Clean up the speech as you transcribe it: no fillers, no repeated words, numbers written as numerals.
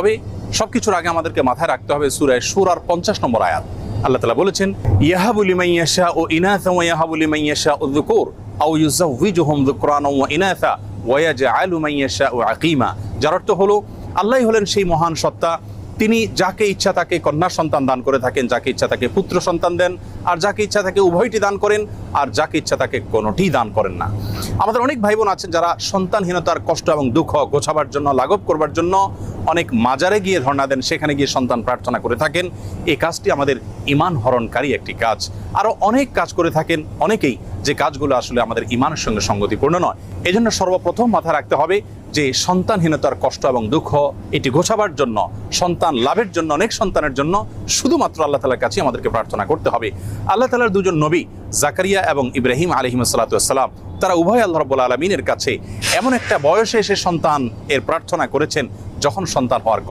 তবে সবকিছুর আগে আমাদেরকে মাথায় রাখতে হবে সূরা শুরার 50 নম্বর আয়াত। আল্লাহ তাআলা বলেছেন, ইয়াহাবু লিমান ইয়াশাউ ইনাসা ওয়া ইয়াহাবু লিমান ইয়াশাউ যুকুর আও ইউযাওয়িজুহুম যুকরানা ওয়া ইনাসা ওয়া ইয়াজআলু মান ইয়াশাউ আকিমা। যার অর্থ হলো, আল্লাহই হলেন সেই মহান সত্তা, তিনি যাকে ইচ্ছা তাকে কন্যা সন্তান দান করে থাকেন, যাকে ইচ্ছা তাকে পুত্র সন্তান দেন, আর যাকে ইচ্ছা তাকে উভয়টি দান করেন, আর যাকে ইচ্ছা তাকে কোনোটি দান করেন না। আমাদের অনেক ভাই বোন আছেন যারা সন্তানহীনতার কষ্ট এবং দুঃখ গোছাবার জন্য, লাঘব করবার জন্য অনেক মাজারে গিয়ে ধর্ণা দেন, সেখানে গিয়ে সন্তান প্রার্থনা করে থাকেন। এই কাজটি আমাদের ঈমান হরণকারী একটি কাজ। আরও অনেক কাজ করে থাকেন অনেকেই, যে কাজগুলো আসলে আমাদের ঈমানের সঙ্গে সঙ্গতিপূর্ণ নয়। এজন্য সর্বপ্রথম মাথায় রাখতে হবে যে সন্তানহীনতার কষ্ট এবং দুঃখ এটি ঘোচাবার জন্য, সন্তান লাভের জন্য, অনেক সন্তানের জন্য শুধুমাত্র আল্লাহ তাআলার কাছে আমাদেরকে প্রার্থনা করতে হবে। আল্লাহ তাআলার দুজন নবী জাকারিয়া এবং ইব্রাহিম আলাইহিসসালাতু ওয়াসসালাম, তারা উভয় আল্লাহ রাব্বুল আলামিনের কাছে এমন একটা বয়সে এসে সন্তান এর প্রার্থনা করেছেন যখন সন্তান হওয়ার